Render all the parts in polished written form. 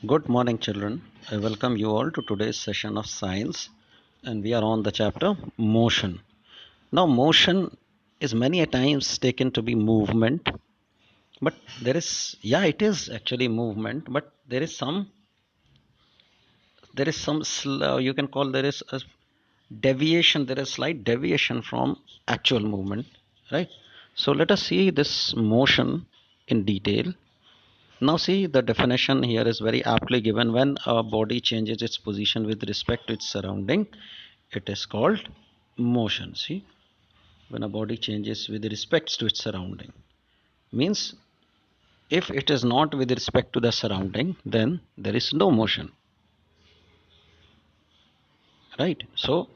Good morning, children. I welcome you all to today's session of science, and we are on the chapter motion. Now, motion is many a times taken to be movement, but it is actually movement, but you can call there is a deviation, there is slight deviation from actual movement, right? So, let us see this motion in detail. Now see, the definition here is very aptly given. When a body changes its position with respect to its surrounding, it is called motion. See, when a body changes with respect to its surrounding, means if it is not with respect to the surrounding, then there is no motion, right? So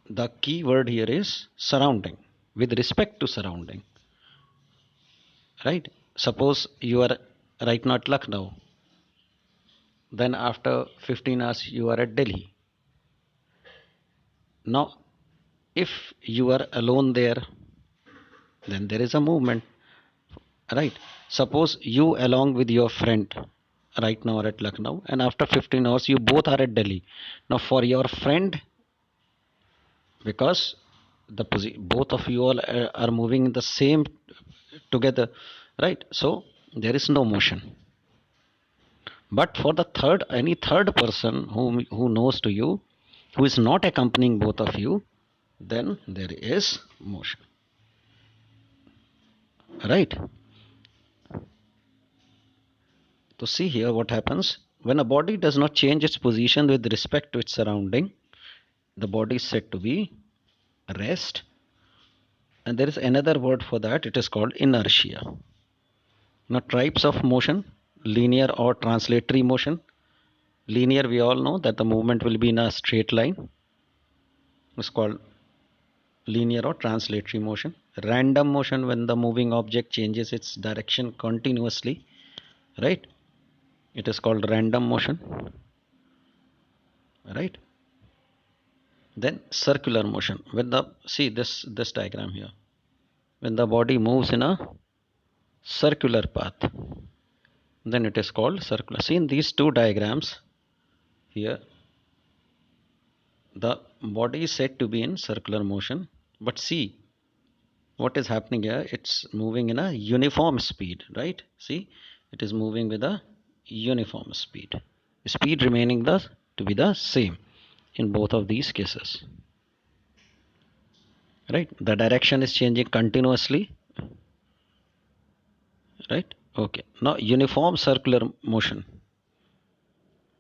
the key word here is surrounding, with respect to surrounding, right? Suppose you are right now at Lucknow, then after 15 hours you are at Delhi. Now if you are alone there, then there is a movement, right? Suppose you along with your friend right now are at Lucknow, and after 15 hours you both are at Delhi. Now for your friend, because both of you all are moving in the same together, right? So there is no motion. But for the third, any third person who knows to you, who is not accompanying both of you, then there is motion, right? To see here what happens when a body does not change its position with respect to its surrounding, the body is said to be rest, and there is another word for that, it is called inertia. Now, types of motion: linear or translatory motion. Linear, we all know that the movement will be in a straight line, it's called linear or translatory motion. Random motion, when the moving object changes its direction continuously, right? It is called random motion, right? Then circular motion, when the see this diagram here, when the body moves in a circular path, then it is called circular. See in these two diagrams here, the body is said to be in circular motion, but see what is happening here, it's moving in a uniform speed, right? See, it is moving with a uniform speed remaining the to be the same in both of these cases, right? The direction is changing continuously, right? Okay, now uniform circular motion,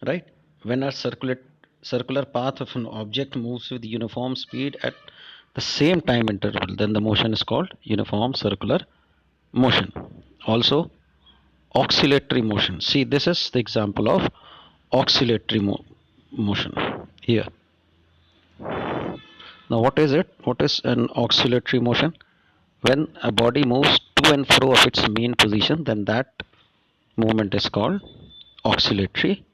right? When a circular path of an object moves with uniform speed at the same time interval, then the motion is called uniform circular motion. Also oscillatory motion, see this is the example of oscillatory motion here. Now what is it, what is an oscillatory motion? When a body moves to and fro of its mean position, then that movement is called oscillatory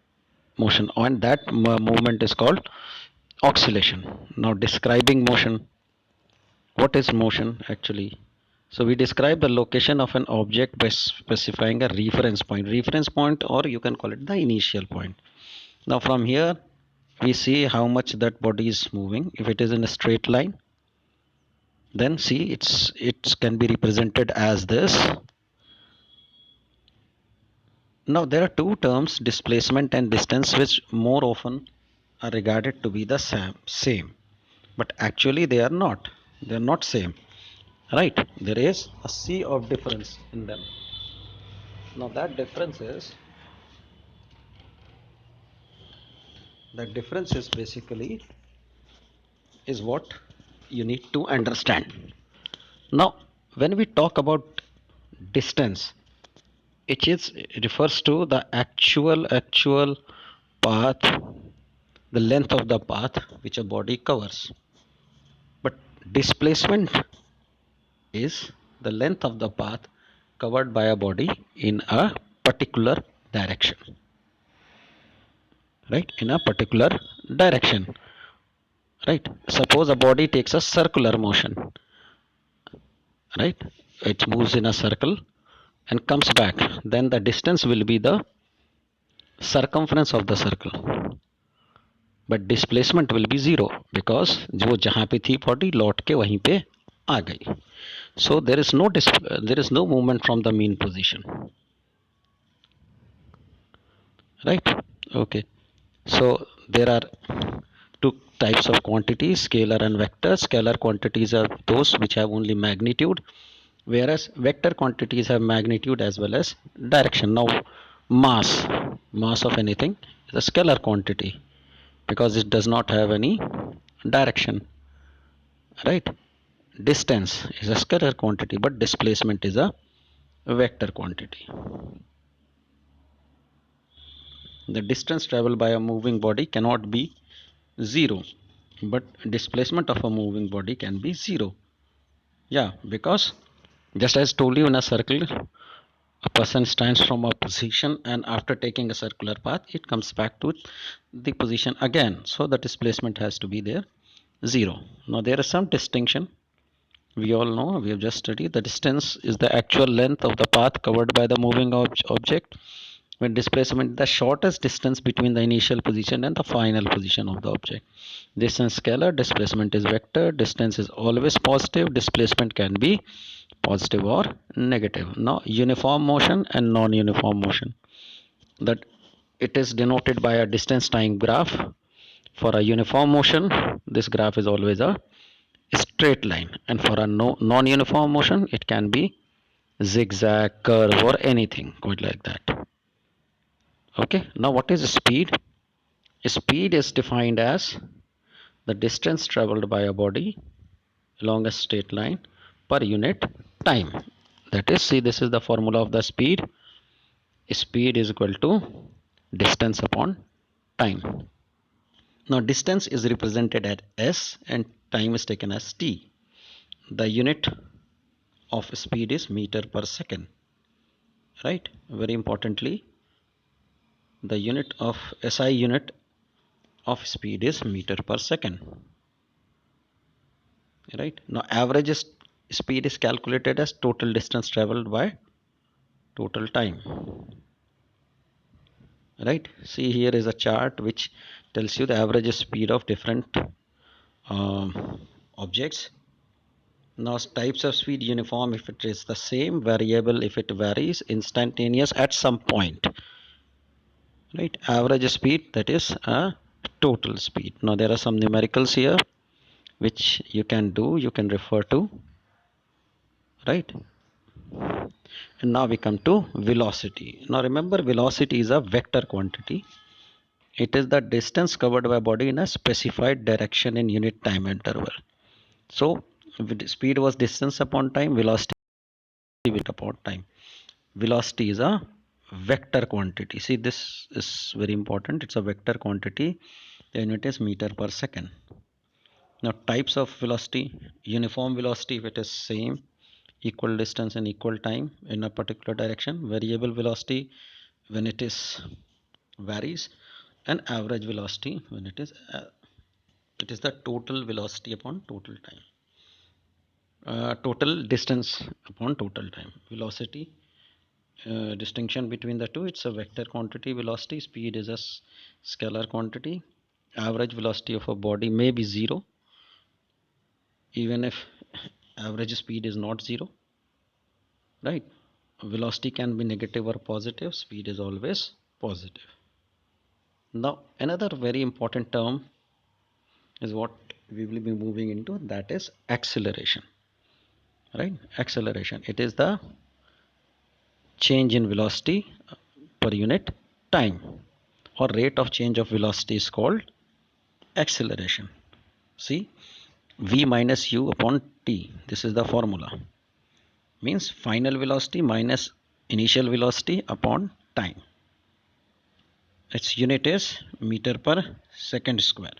motion, and that movement is called oscillation. Now describing motion, what is motion actually? So we describe the location of an object by specifying a reference point, or you can call it the initial point. Now from here we see how much that body is moving. If it is in a straight line, then see it can be represented as this. Now there are two terms, displacement and distance, which more often are regarded to be the same, but actually they are not. They are not same, right? There is a sea of difference in them. Now that difference is basically is what you need to understand. Now when we talk about distance, it refers to the actual path, the length of the path which a body covers. But displacement is the length of the path covered by a body in a particular direction, right? In a particular direction, right? Suppose a body takes a circular motion, right? It moves in a circle and comes back, then the distance will be the circumference of the circle, but displacement will be zero because जो जहाँ पे थी body लौट के वहीं पे आ गई. So there is no movement from the mean position, right? Okay. So there are two types of quantities, scalar and vector. Scalar quantities are those which have only magnitude, whereas vector quantities have magnitude as well as direction. Now mass of anything is a scalar quantity because it does not have any direction, right? Distance is a scalar quantity, but displacement is a vector quantity. The distance traveled by a moving body cannot be zero, but displacement of a moving body can be zero. Yeah, because just as told you, in a circle a person stands from a position, and after taking a circular path it comes back to the position again, so the displacement has to be there zero. Now there is some distinction. We all know, we have just studied, the distance is the actual length of the path covered by the moving object, when displacement the shortest distance between the initial position and the final position of the object. Distance scalar, displacement is vector. Distance is always positive, displacement can be positive or negative. Now uniform motion and non-uniform motion, that it is denoted by a distance time graph. For a uniform motion this graph is always a straight line, and for a non-uniform motion it can be zigzag, curve, or anything quite like that. Okay, now what is speed? Speed is defined as the distance traveled by a body along a straight line per unit time. That is, see, this is the formula of the speed. Speed is equal to distance upon time. Now distance is represented as s and time is taken as t. The unit of speed is meter per second, right? Very importantly, the unit of SI unit of speed is meter per second, right? Now average speed is calculated as total distance traveled by total time, right? See, here is a chart which tells you the average speed of different objects. Now types of speed: uniform if it is the same, variable if it varies, instantaneous at some point, right? Average speed, that is a total speed. Now there are some numericals here which you can do, you can refer to, right? And now we come to velocity. Now remember, velocity is a vector quantity. It is the distance covered by body in a specified direction in unit time interval. So speed was distance upon time, velocity upon time. Velocity is a vector quantity. See, this is very important. It's a vector quantity. The unit is meter per second. Now types of velocity: uniform velocity if it is same, equal distance and equal time in a particular direction. Variable velocity when it is varies, and average velocity when it is the total velocity upon total time, total distance upon total time. Velocity, distinction between the two: it's a vector quantity velocity. Speed is a scalar quantity. Average velocity of a body may be zero even if average speed is not zero, right? Velocity can be negative or positive, speed is always positive. Now another very important term is what we will be moving into, that is acceleration, right? Acceleration, it is the change in velocity per unit time, or rate of change of velocity is called acceleration. See, v minus u upon t, this is the formula, means final velocity minus initial velocity upon time. Its unit is meter per second square.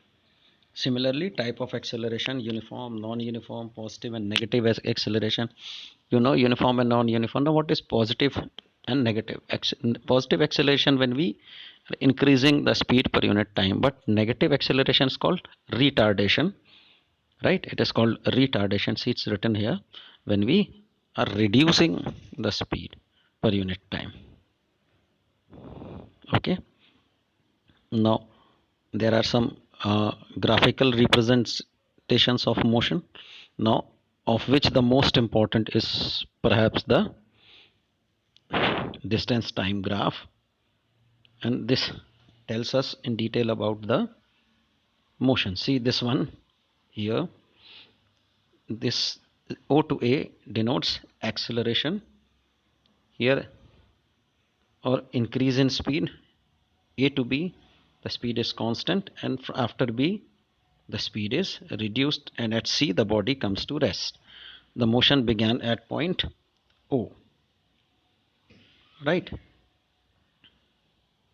Similarly, type of acceleration: uniform, non-uniform, positive and negative acceleration. You know uniform and non-uniform. Now what is positive and negative? Positive acceleration when we are increasing the speed per unit time, but negative acceleration is called retardation, right? It is called retardation. See, it's written here, when we are reducing the speed per unit time. Okay. Now there are some graphical representations of motion, now of which the most important is perhaps the distance time graph, and this tells us in detail about the motion. See this one here, this O to A denotes acceleration here, or increase in speed. A to B, the speed is constant, and after B the speed is reduced, and at C the body comes to rest. The motion began at point O, right?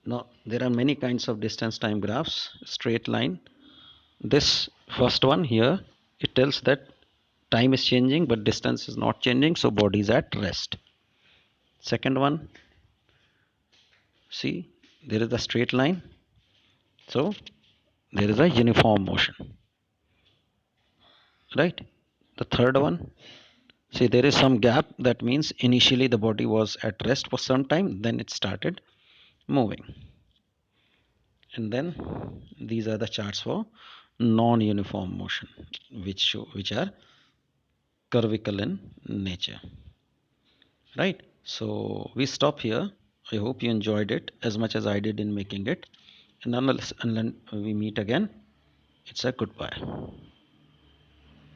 Now there are many kinds of distance time graphs. Straight line, this first one here, it tells that time is changing but distance is not changing, so body is at rest. Second one, see, there is a straight line, so there is a uniform motion, right? The third one, see, there is some gap, that means initially the body was at rest for some time, then it started moving. And then these are the charts for non-uniform motion, which are curvical in nature, right? So we stop here. I hope you enjoyed it as much as I did in making it, and unless we meet again, it's a goodbye.